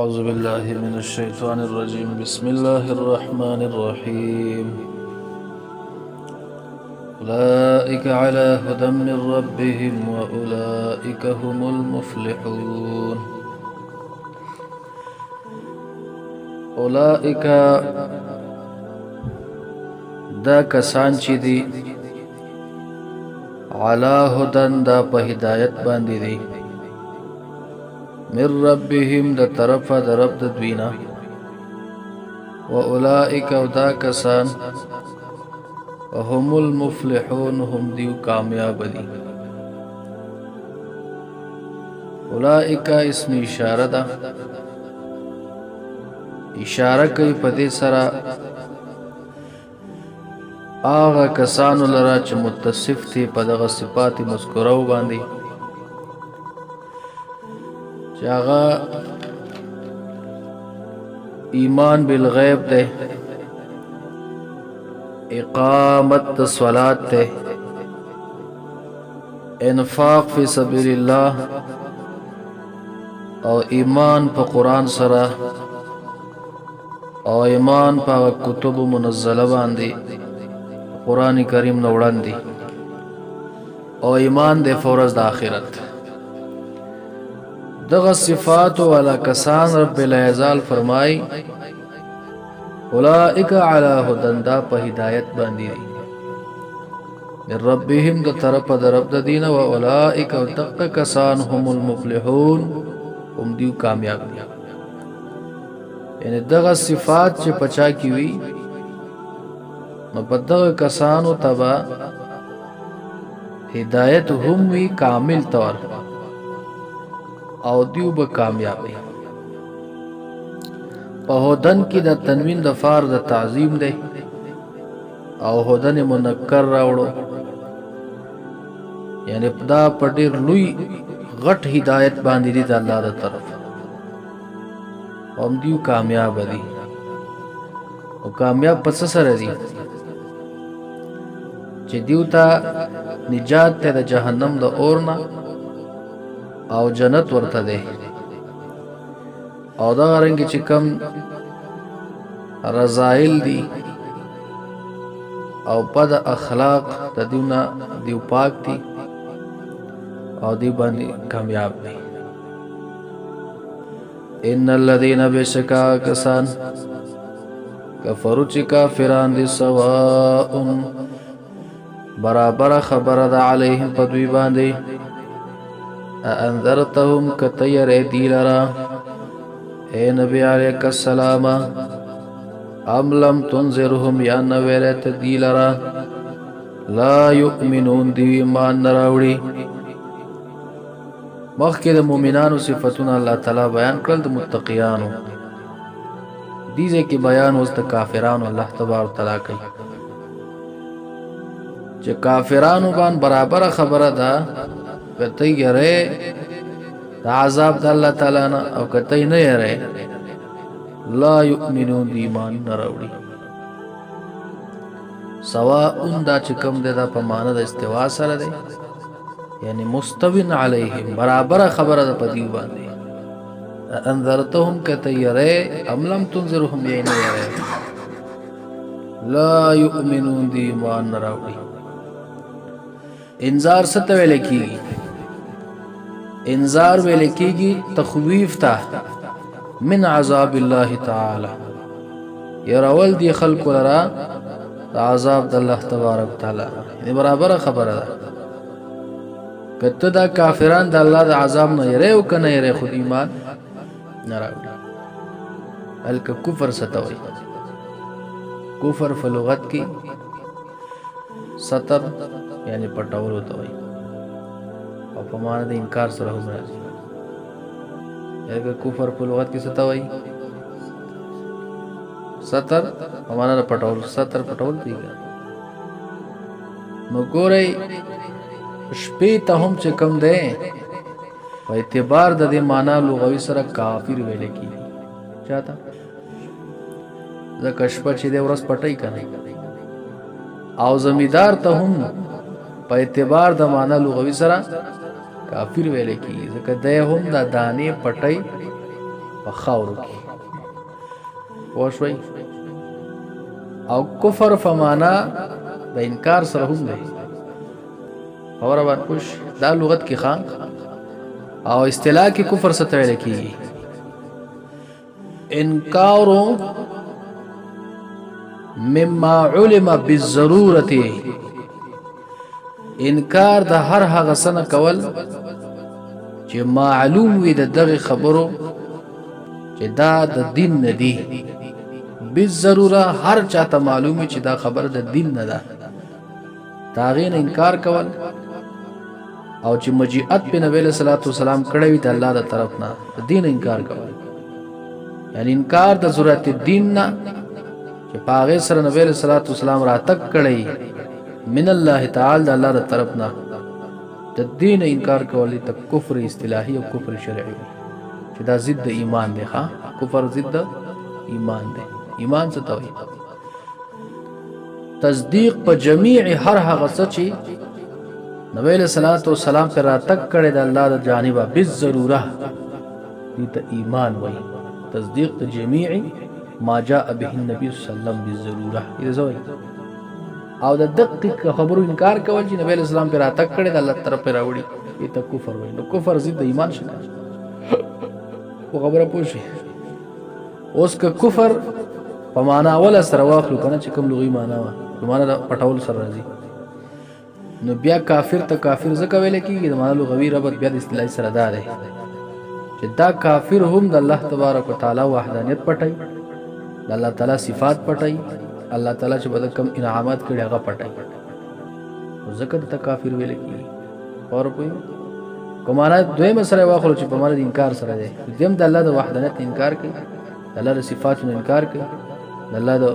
أعوذ بالله من الشيطان الرجيم. بسم الله الرحمن الرحيم. أولئك على هدى من ربهم وأولئك هم المفلحون. أولئك دا کسان چې دي علا هدن دا په هدایت باندې دي من ربهم د طرفه د رب د دوینا واولئک او دا کسان هم المفلحون هم دیو کامیاب دي. اولئک اسم اشاره ده، اشاره کوي په دې سره هغه کسانو لره چې متصف دي په دغه صفات مذکورو باندې چې هغه ایمان بالغیب ده، اقامت الصلاة ده، انفاق فی سبیل الله او ایمان په قرآن سره او ایمان په کتب منزله باندې قرآن کریم نه وړاندې او ایمان د فورز د آخرت. دغه صفات والا کسان رب العزال فرمای اولئک علی هدن دا په هدایت باندې دي من ربهم د طرف د رب د دین او اولئک او تق کسان هم المفلحون هم دیو کامیاب دي. یعنی دغه صفات چې پچا کی وی نو په دغه کسانو تبا هدایت هم وی کامل طور او دیو به کامیابی. په هدن کې د تنوین د فار د تعظیم دی او هدن منکر راوړو، یعنی دا په ډېر لوی غټ هدایت باندې دی د الله د طرف هم دیو کامیاب دي. او کامیاب پس سره دي چې دیو ته نجات ته د جهنم د اور نه او جنت ورته ده. او دا رنګ چې کم رضائل دي او بد اخلاق د دیونه دیو پاک دي او دی باندې کامیاب دي. ان الذين بشکا کسان کفروا چې کافران دي سواء برابر خبره ده علیهم په دوی باندې انذرتهم کتیر دی لرا اے نبی علیہ السلام ام لم تنذرهم یا نویرت دی لرا لا یؤمنون دی ایمان نراوڑی. مخکې د مومنانو صفتونه الله تعالی بیان کړل د متقیانو، دیزه کې بیان اوس د کافرانو الله تبارک تعالی کوي چې کافرانو باندې برابر خبره ده کته یره د عذاب د الله تعالی نه او کته نه یره لا یؤمنون دی ایمان نه راوړي. سواء دا چې کوم ده د په معنا د استوا سره ده، یعنی مستوین علیهم برابر خبره ده په دی باندې انذرتهم کته یره ام لم تنذرهم یعنی یره لا یؤمنون دی ایمان نه راوړي. انذار ست ویل کیږي، انذار ویل کیږي تخویف ته من عذاب الله تعالی، يرول دی خلق لرا عذاب د الله تبارک تعالی. یعنی برابر خبره ده کته دا کافران د الله د عذاب نه یره او کنه یره خود ایمان نه راوړي. الک کفر ستوي، کفر په لغت کې ستر یعنی پټول ہوتا وي او په معنا د انکار سره هم راځي. یعنی کفر په لغت کې څه ته وایي؟ ستر په معنا د پټول، ستر پټول دی. نو ګورئ شپې ته هم چې کم ده په اعتبار د دې معنا لغوي سره کافر ویل کیږي. چاته ځکه شپه چې د ورځ پټای کنه او زمیدار ته هم په اعتبار د معنا لغوي سره کافر ویل کیږي ځکه د هم د دانې پټي په خاورو کې پوه شوئ او کفر په معنا د انکار سره هم دی خبره باندې پوه دا لغت کې ښه او اصطلاح کې کفر څه ته ویل کېږي انکار مما علم بالضرورت انکار د هر هغه څه نه کول چې معلوم وي د دغه خبرو چې دا د دین نه دی بالضروره هر چاته معلوم وي چې دا خبر د دین نه ده دا غین انکار کول او چې مجیئت په نبی صلی الله علیه وسلم کړی وي د الله د طرف نه د دین انکار کول یعنی انکار د ضرورت دین نه چې پاغه سره نبی صلی الله علیه وسلم را تک کړی من الله تعالی د الله د طرف نه د دین انکار کول ته کفر اصطلاحي او کفر شرعي چې دا ضد ایمان دی ها کفر ضد ایمان دی ایمان څه ته وایي تصدیق په جميع هر هغه څه چې نبی صلی الله علیه وسلم پر را تک کړی د الله د جانبه بالضروره دې ته ایمان وایي تصدیق د جميع ما جاء به النبي صلی الله علیه وسلم بالضروره دې زوی او د دقیق خبرو انکار کول چې نبی اسلام پر اتک کړي د الله طرف پر راوړي دې ته کفر وایي نو کفر ضد ایمان شته او خبره پوښي اوس که کفر په معنا اول سره واخلو کنه چې کوم لغوي معنا و په معنا د پټول سره راځي نو بیا کافر ته کافر ځکه ویل کېږي د معنا لغوي ربط بیا د اصطلاحي سره دا دی چې دا کافر هم د الله تبارک وتعالى وحدانیت پټي د الله تعالی صفات پټي الله تعالی چې بده کم انعامات کړي هغه پټي ځکه د کافر ویل کېږي اور په کومانه دوی مسره واخلو چې په معنا د انکار سره دی دیم د الله د وحدانیت انکار کوي د الله د صفاتونو انکار کوي د الله د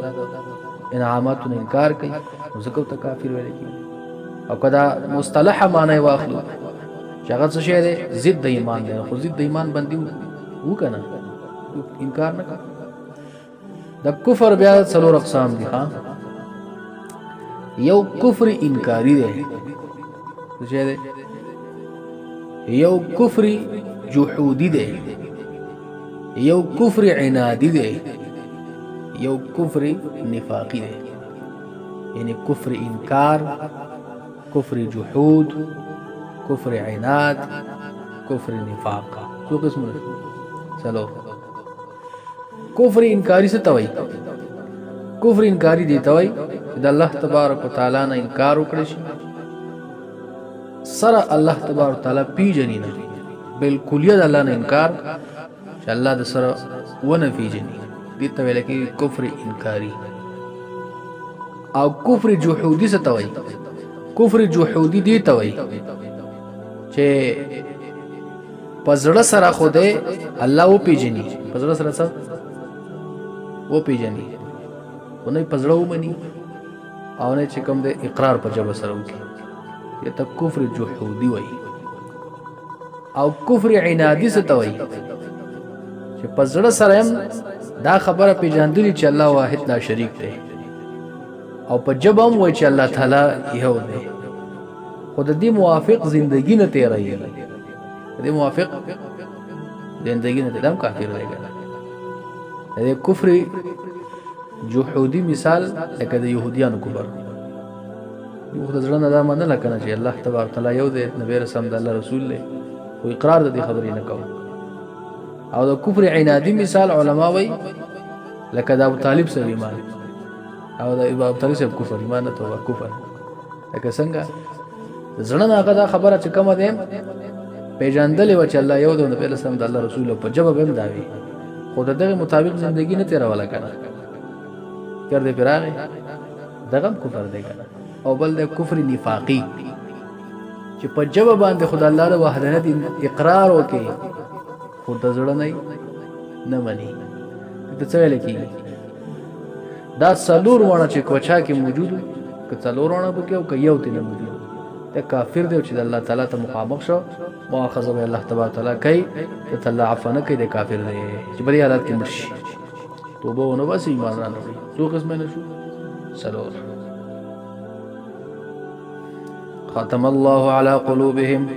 انعاماتونو انکار کوي ځکه د کافر ویل کېږي او کدا مصطلح معنی واخلو چې هغه څه شی دی ضد د ایمان دی خو ضد د ایمان باندې وکنه انکار نه کوي د کفر بیا څلور اقسام دي ها یو کفر انکاری دی څه دی یو کفر جحودی دی یو کفر عنادی دی یو کفر نفاقی دی یعنی کفر انکار کفر جحود کفر عناد کفر نفاق څو قسمونه چلو کفر انکاری څه توي کفر انکاری دی توي د الله تبارک وتعالى نه انکار وکړي شي سره الله تبارک وتعالى پیژني نه بالکلیه د الله نه انکار چې الله د سره ونه پیژني دي ته ویل کې کفر انکاری او کفر جحودی څه توي کفر جحودی دی توي چې پزړه سره خوده الله و پیژني پزړه سره څه و پیژني ونه پزړه ومني او نه چې کوم د اقرار په جبه سره وکي یا ته کفر جحودی وای او کفر عنادی څه توي چې پزړه سره هم دا خبره پیژندلی چې الله واحد لا شریک دی او په جبه هم وای چې الله تعالی یو دی خود دې موافق زندگی نه تیرایي دې موافق زندگی نه تدام کافر وایي دې کفر جحودی مثال لکه د يهوديانو کفر یو خدای زړه نه دا منل کنه چې الله تبارک تعالی یو دی نبی رسول الله رسول له او اقرار د دې خبرې نه کوي او د کفر عنادی مثال علما وایي لکه د ابو طالب سره ایمان او د ابو طالب سره کفر ایمان نه توبه کفر لکه څنګه زړه نه هغه خبره چې کومه ده پیژندلې و چې الله یو دی نبی رسول الله رسول په جواب هم داوي خو دغه مطابق زندگی نه تیرواله کنه کړ دې پراغه دغه کفر دی کنه او بل د کفر نفاقی چې په جواب باندې خدای الله د وحدانیت اقرار وکي خود زړه نه مني د څه ویل کی دا څلور ونه چې کوچا کې موجود ک څلور ونه بکې او ک یو تل موجود ته کافر دی چې الله تعالی ته مخامخ شو مؤاخذه به الله تبارک تعالی کوي ته الله عفو نه کوي د کافر دی چې بری حالت کې مرشي توبه ونه بس ایمان نه لري څو قسمه نشو سلام ختم الله على قلوبهم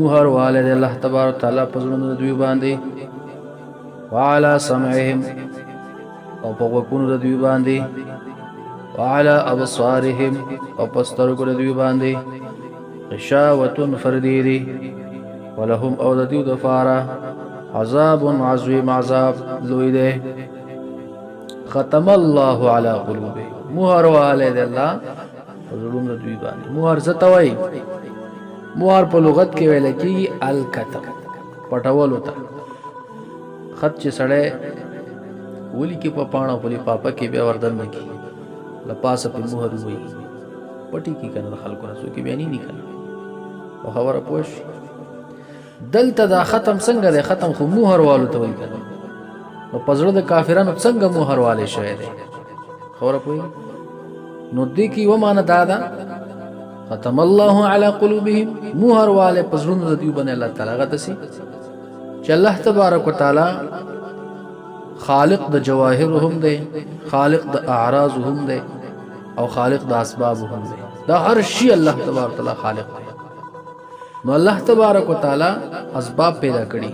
مهر والد الله تبارک تعالی په زړونو دوی باندې وعلى سمعهم او په غوږونو د دوی باندې وعلى ابصارهم او په سترګو د دوی باندې غشاوة فرديدي ولهم او د دوی دپاره عذاب عظیم عذاب لوی دی ختم الله على قلوبهم مهر والی دی الله په زړونو د دوی باندې مهر څه ته وایي مهر په لغت کې ویل کېږي الکتم پټولو ته خط چې سړی ولیکي په پاڼه په لفافه کې بیا وردننه کړي له پاسه پې مهر ووایي پټي کړي که نه د خلکو نه څوک یې بیا نه کنه او خبره پوه شي دلته دا ختم څنګه دی ختم خو مهر والو ته وایي که نه نو په زړه د کافرانو څنګه مهر والی شوی دی خبره پوهېږي نو دې کې یوه معنه دا ده ختم الله على قلوبهم مهر والی په زړونو د دوی باندې الله تعالی هغه داسې چې الله تبارک وتعالی خالق د جواهر هم دی خالق د اعراض هم دی او خالق د اسباب هم دی دا هر شي الله تبارک وتعالی خالق دی نو الله تبارک وتعالی اسباب پیدا کړي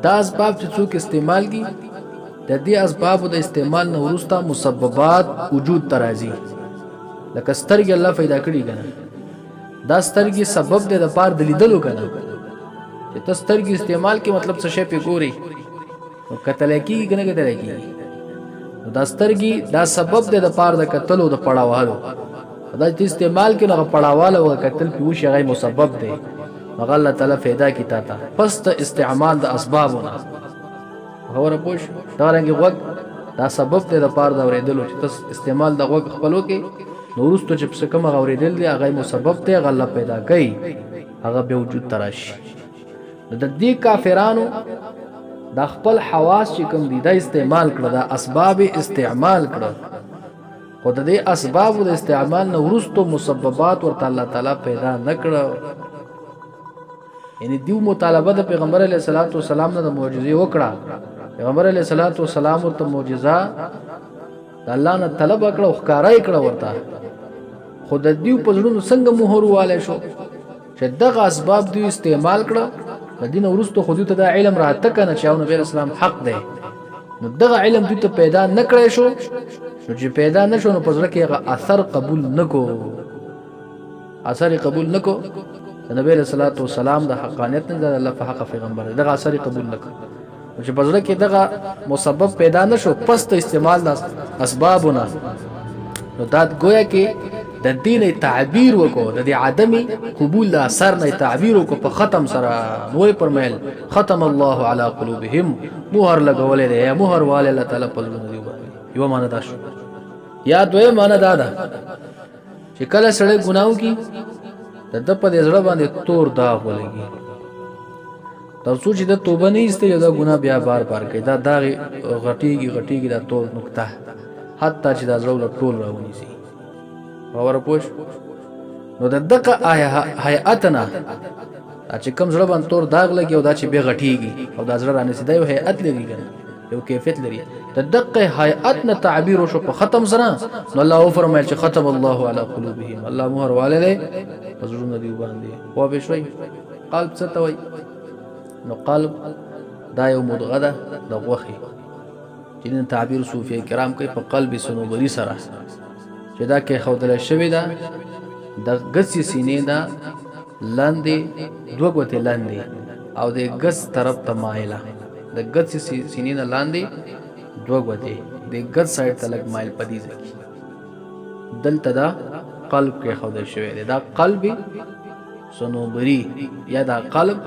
دا اسباب چې څوک استعمال کی د دې اسباب د استعمال نه وروسته مسببات وجود ته راځي لکه سترګې الله پیدا کړي کنه دا سترګې سبب دی د پاره د لیدلو کنه چې ته سترګې استعمال کی مطلب څه شی په ګوري نو کتل کېږي کنه کتل کېږي نو دا سترګې دا سبب دی د پاره د کتلو د پړاوالو دا چې استعمال کې نه پړاواله او کتل په وشي غي مسبب دی مغه الله تعالی فایده کی تا ته پس ته استعمال د اسبابونه خبره پوښ دا رنګ وګ دا سبب دی د پاره د اوریدلو چې تاسو استعمال د وګ خپلو کې نو ورستو چې څه کوم اوریدل دی هغه مسبب دی هغه الله پیدا کوي هغه به وجود تراشي د دې کافرانو دا خپل حواس چې کوم دي دا استعمال کړه دا اسباب استعمال کړه خو د دې اسباب د استعمال نه ورستو مسببات ورته الله تعالی پیدا نکړه یعنی دیو مطالبه د پیغمبر علیه الصلاۃ والسلام نه د معجزې وکړه پیغمبر علیه الصلاۃ والسلام ورته معجزه د الله نه طلب کړه او ښکارا یې کړه ورته خو د دیو په زړونو څنګه مهر والی شو چې دغه اسباب دوی استعمال کړه د دین ورستو خو دوی ته دا علم راته کنه چې نبی اسلام حق دی نو دغه علم دوی ته پیدا نه کړی شو نو چې پیدا نشو نو په زړه کې هغه اثر قبول نکو اثر قبول نکو نبی صلی الله علیه وسلم د حقانیت نه د الله په حق پیغمبر دغه اثر قبول نکو چې په زړه کې دغه مسبب پیدا نشو پس ته استعمال د اسبابونه نو دا گویا کې د دین تعبیر وکړو د دې عدمي قبول د اثر نه تعبیر وکړو په ختم سره نوې پرمایل ختم الله علی قلوبهم مهر لګولې دی مهر والے الله تعالی په زړه دی یو معنی دا شو یا دوی معنی دا ده چې کله سړی ګناو کی د په دې زړه باندې تور داغ ولګي تر څو چې د توبه نه ایستي دا ګناه بیا بار بار کوي دا داغ غټیږي دا تور نقطه حتی چې دا زړه ټول راونیسي باور پوښ نو د دغه هيئتنا چې کوم زړه باندې تور داغ لګي او دا چې به غټیږي او دا زړه رانیسي دا یو هيئت لري یو کیفیت لري د دقه هيئت نه تعبیر شو په ختم سره نو الله فرمایل چې ختم الله علی قلوبهم الله مهر والده پزړو دی باندې خو به شوي قلب څه توي نو قلب دا یو مدغه ده د غوخي چې نن تعبیر صوفي کرام کوي په قلب سنوبري سره چې دا کې خودل شوی دا د غسی سینې دا لاندې دوه ګوتې لاندې او د غس طرف ته مایله د غس سینې نه لاندې دوه ګوتې د غس سایډ ته لګ مایل پدې ځکه دلته دا قلب کې خودل شوی دا قلب سنوبري یا دا قلب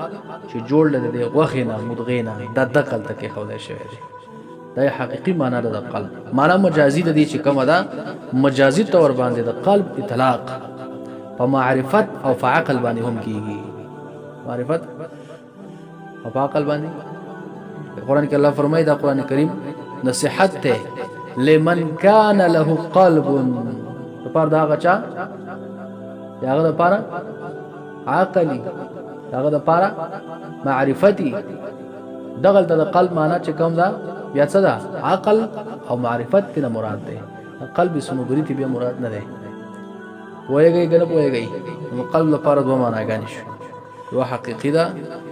چې جوړ لري د غوخې نه مدغې نه دا دقل ته کې خودل شوی دی دا حقيقي معنی ده د قلب معنا مجازي د دې چې کومه ده مجازي تور باندې د قلب اطلاق په معرفت او په عقل باندې هم کیږي معرفت او په عقل باندې قرآن کې الله فرمایي دا قرآن کریم نصيحت ته لمن كان له قلب په دا غچا داغه لپاره عقلي داغه لپاره معرفتي دغه د قلب معنا چې کوم ده بیا څه ده عقل او معرفت ته مراد ده قلب سنوبري ته بیا مراد نه ده وایږي کنه وایږي نو قلب لپاره دوه معناګانې شو یو حقيقي ده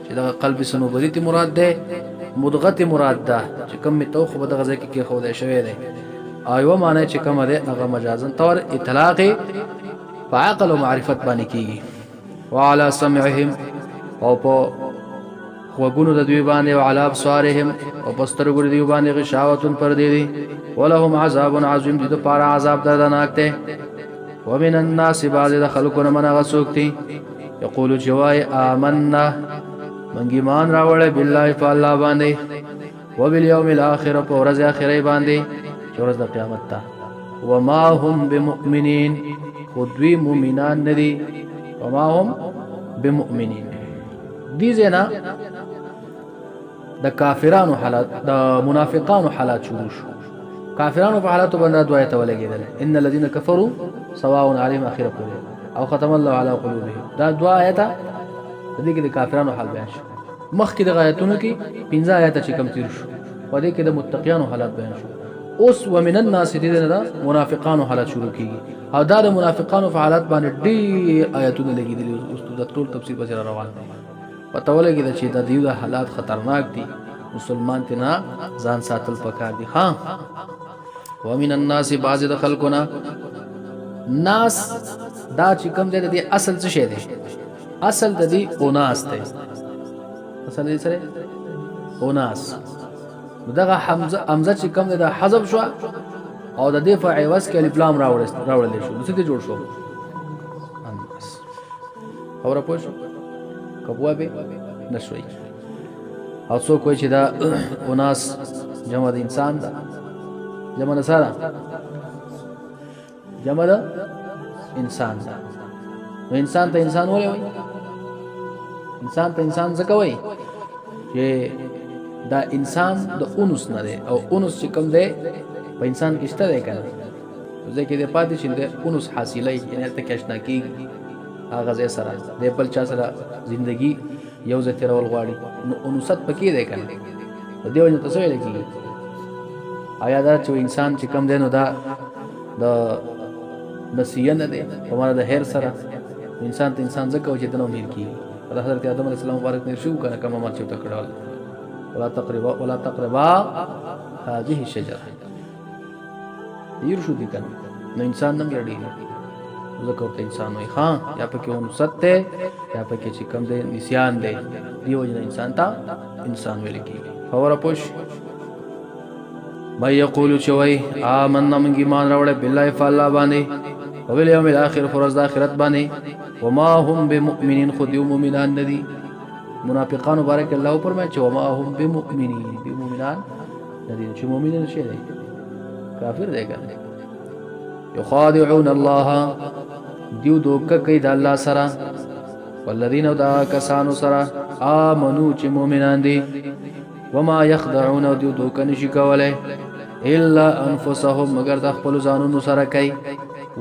چې دا قلب سنوبري ته مراد ده مدغه مراد ده چې کوم تو خو د غزه کې خو ده شوی دی ایو معنی چې کوم ده هغه مجازن طور اطلاق فعقل او معرفت باندې کیږي وعلى سمعهم او په وګونو د دوی باندې او علا ابصارهم او پسترګو دوی باندې غشاوتون پر دی ولهم عذاب عظیم دې پر عذاب دردناک ته ومن الناس بعض خلقنا من غسوکتی یقول جوای آمنا من ایمان راوړ بالله فالله باندې وبالیوم الاخر په ورځ اخره باندې ورځ د قیامت ته وما هم بمؤمنین خودوی مؤمنان ندي وما هم بمؤمنین دي زینا د کافرانو حالات د منافقانو حالات شروع شو کافرانو په حالاتو باندې دوه ته ولګیدل ان الذين كفروا سواء عليهم اخره قول او ختم الله على قلوبهم دا دوه آیات د دې کې د کافرانو حال بیان شو مخکې د آیاتونو کې 15 آیات چې کم تیر شو په دې کې د متقینو حالات بیان شو اوس ومن الناس دې د منافقانو حالات شروع کیږي او دا د منافقانو په حالات باندې ډېر آیاتونه لګیدلي اوس د ټول تفصیل په سره روان دي پته ولګي چې د دیو حالات خطرناک دي مسلمان تینا ځان ساتل پکار دي ها ومن الناس بعض د خلقنا ناس دا چې کوم دی اصل څه شی دی اصل د دې اوناس دی اصل دې سره اوناس دغه حمزه چې کوم دی دا حذف شو او د دې په عوض کې الف لام راوړل شو نو څه دې جوړ شو اناس اوره پوه شو کبوه به نشوي او څوک کوئی چې دا اوناس جمع د انسان دا جمع د سره جمع د انسان دا نو انسان ته انسان ولې وای انسان ته انسان څه کوي چې دا انسان د اونس نه دی او اونس چې کوم دی په انسان کې شته دی کنه ځکه دې پاتې چې د اونس حاصلې یعنی ته کښنا کیږي هغه ځای سره د بل چا سره ژوندۍ یو ځای تیرول غواړي نو انوست پکې دی کنه د دې وجه تاسو ویل کیږي آیا دا چې انسان چې کم دی نو دا د نسیه نه دی په معنا د هر سره انسان ته انسان ځکه چې دنو میر کیږي د حضرت آدم علیه السلام مبارک نه شو کنه کومه مال چې تکړه ولا تقربا هذه الشجره يرشو دي کنه نو انسان نه یړي ځکه ته انسان وي ها یا پکې انوست ته یا پکې چې کم دی نسیان دی دیو جن انسان ته انسان ویل کیږي خبره پوښ ما یقول چوي آمنا من ایمان راوړ بالله فالله باندې او بالیوم الاخر فرض د اخرت باندې وما هم بمؤمنین خود یو مؤمنان ندي منافقان مبارک الله فرمایي چې وما هم بمؤمنین دی مؤمنان ندي چې مؤمنین شي دی کافر دی کنه یخادعون الله دیو دوکه کوي د الله سره والذین دا کسانو سره آمنو چې مؤمنان دي وما يخدعون دیو دوکه نشي کولای الا انفسهم مگر د خپل ځانونو سره کوي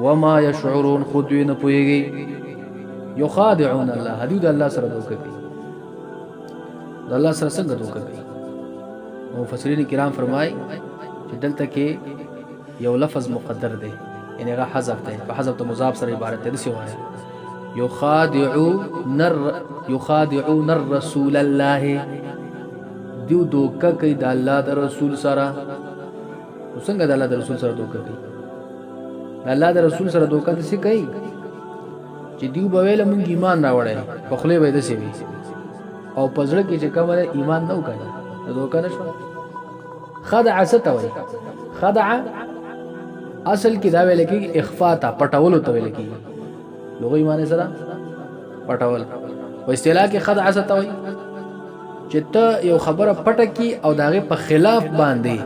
وما يشعرون خود نه پويږي يخادعون الله حدود الله سره دوکه کوي د الله سره څنګه دوکه کوي مفسرین کرام فرمای چې دلته کې یو لفظ مقدر دی یعنی هغه حذف دی په حذف د مضاف سره عبارت دی څه وایي يخادعون الرسول الله دیو دوکه کوي د الله د رسول سره څنګه د الله د رسول سره دوکه کوي د الله د رسول سره دوکه دسی کوي چې دیو به ویل مونږ ایمان راوړی په خله به دسی وي او پزړه کې چې کومه ایمان نه وکړي دوکه نشو خدع ستوي خدع اصل کې دا ویل کې اخفاء تا پټول ته ویل کې لغوي معنی سره پټول او اصطلاح کې خدع ستوي چې ته یو خبره پټه کی او داغه په خلاف باندې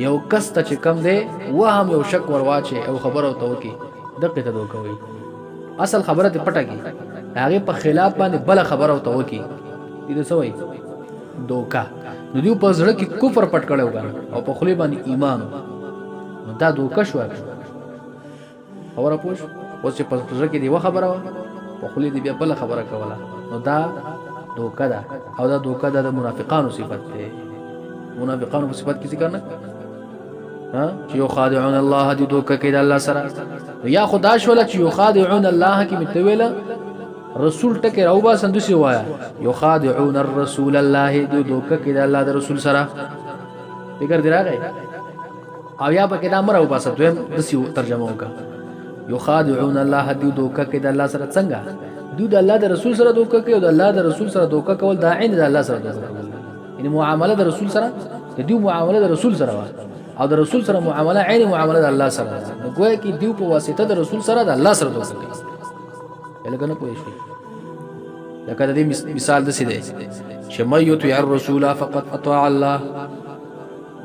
یو کس ته چې کم دی وهم یو شک ورواچي او خبره وته وکي دقه ته دوکه وي اصل خبره ته پټه کی هغه په خلاف باندې بل خبره وته وکي دې سوې دوکا نو دیو په زړه کې کفر پټ کړو او په خلی باندې ایمان نو دا دوکا شو خبره پوښ او چې په زړه کې دی و خبره په خلی دی بیا بل خبره کوله نو دا دوکا ده او دا دوکا ده د منافقانو صفت ده منافقانو په صفت کې ذکر نه ها چې یخادعون الله دې دوکا کوي د الله سره یا خدا شول چې یخادعون الله کې متویله رسول ټکي راو با سندسي وایا یخادعون الرسول الله دو دوکه کې د الله د رسول سره فکر دی راغی او یا پکې دا مرو با دویم دسی ترجمه وکړه یخادعون الله دو دوکه کې د الله سره څنګه دو د الله د رسول سره دوکه کې او د الله د رسول سره دوکه کول دا عین د الله سره دوکه کول یعنی معامله د رسول سره د دیو معامله د رسول سره او د رسول سره معامله عین معامله د الله سره نو ګویا کې دیو په واسطه د رسول سره د الله سره دوکه کوي لکه نه پوه شئ لکه د دې مثال د سیده چې مې یطیع الرسول فقط اطاع الله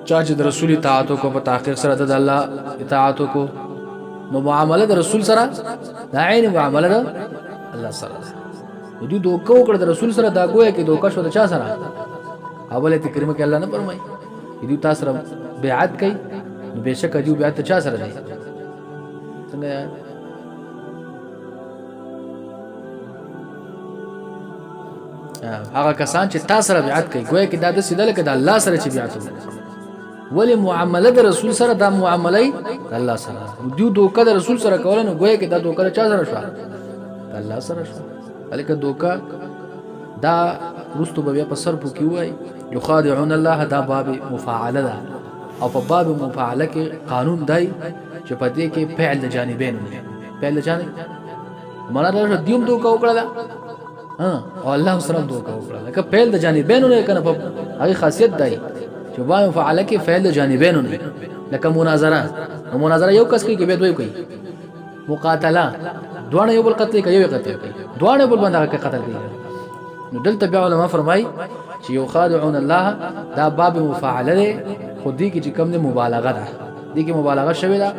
چا چې د رسول اطاعت کو په تحقیق سره د الله اطاعت کو نو معامله د رسول سره د عین معامله د الله سره دوی دوکه وکړه د رسول سره دا ګویا کې دوکه شو د چا سره اوله تکریم کې الله نه فرمایي دوی تاسو سره بیعت کوي نو بهشکه دوی بیعت چا سره دی څنګه هغه کسان چې تاسو سره بیعت کوي ګویا کې دا د سیدل کې د الله سره چې بیعت وکړي ولی معامله د رسول سره دا معامله د الله سره دوی دوکه د رسول سره کول نو ګویا کې دا دوکه چا سره شو د الله سره شو الکه دوکه دا رستو بیا په سر پوکي وای یخادعون الله دا باب مفاعله ده او په باب مفاعله کې قانون دی چې په دې کې فعل د جانبین فعل د جانب معنا دا دیوم دوکه وکړه او الله سره دوکه وکړه لکه فعل د جانبین نه کنه په هغه خاصیت دی چې باب مفاعله کې فعل د جانبین نه لکه مناظره یو کس کوي کې به دوی کوي مقاتله دوه یو بل قتل کوي یو قتل کوي دوه بل باندې قتل کوي نو دلته بیا علماء فرمای چې یخادعون الله دا باب مفاعله ده خو دې کې چې کوم نه مبالغه ده دې کې مبالغه شوی ده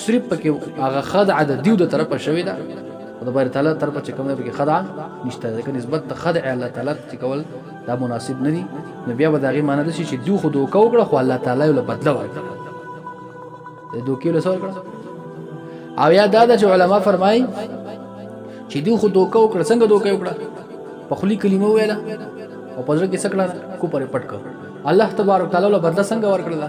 صرف پکې هغه خدع د دیو د طرفه شوی ده او د بار تعالی طرفه چې کوم نه پکې خدع نشته ځکه نسبت د خدع الله تعالی چې کول دا مناسب نه دي نو بیا به دغه معنی ده چې دیو خو دوکه وکړه خو الله تعالی له بدله ورکړه دوکې له سوال کړه او یا دا چې علما فرمای چې دیو خو دوکه وکړه څنګه دوکه وکړه په خلی کلمه ویله او پزړه کې سکړه کو پرې پټ کړ الله تبارک تعالی له بدله څنګه ورکړه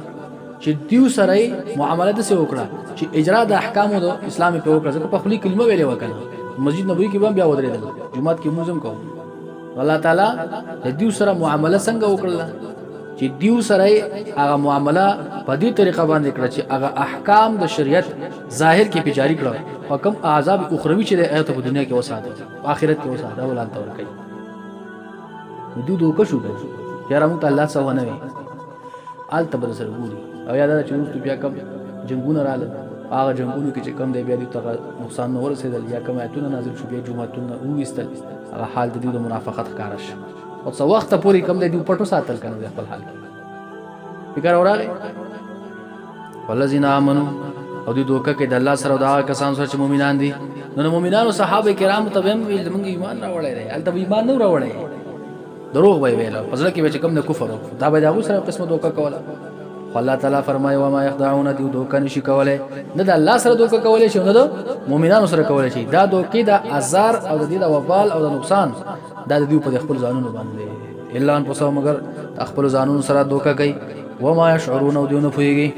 چې دیو سره معامله د څه وکړه چې اجرا د احکامو د اسلامي په وکړه ځکه په خلی کلمه ویلې وکړه مسجد نبوي کې بیا ودرېدل جمعات کې موزم کو الله تعالی د دیو سره معامله څنګه وکړه چې دیو سره هغه معامله په دې طریقه باندې کړه چې هغه احکام د شریعت ظاهر کې جاری کړه او کوم عذاب اخروی چې د آیت په دنیا کې وساته آخرت کې وساته ولان تور کوي دوی دوکه شو یاره موږ الله څه ونه وي آل تبر سره ګوري او یاد را چې نو بیا کم جنگونه رااله هغه جنگونو کې چې کم دی بیا دې ته نقصان نه ورسېدل یا کوم آیتونه نازل شو بیا جمعتونه وېستل هغه حال د دې د منافقت ښکاره شو او څو وخت پورې کم دی پټو ساتل کنه د خپل حال کې فکر اورغه ولذین آمنو او دې دوکه کې د الله سره او د کسان سره چې مؤمنان دي نو مؤمنانو صحابه کرام ته هم موږ ایمان راوړی دی البته ایمان نه راوړی دروغ وی ویل پزړه کې چې کوم نه کفر دا به دا سره قسمه دوکه کوله الله تعالی فرمایي و ما يخدعون دي دوکه نشي کوله نه د الله سره دوکه کوله شي نه د مؤمنانو سره کوله شي دا دوکې د ازار او د دې د وبال او د نقصان دا د دې په خپل ځانونو باندې الا ان پسو مگر خپل ځانونو سره دوکه کوي و ما يشعرون او دیونه پويږي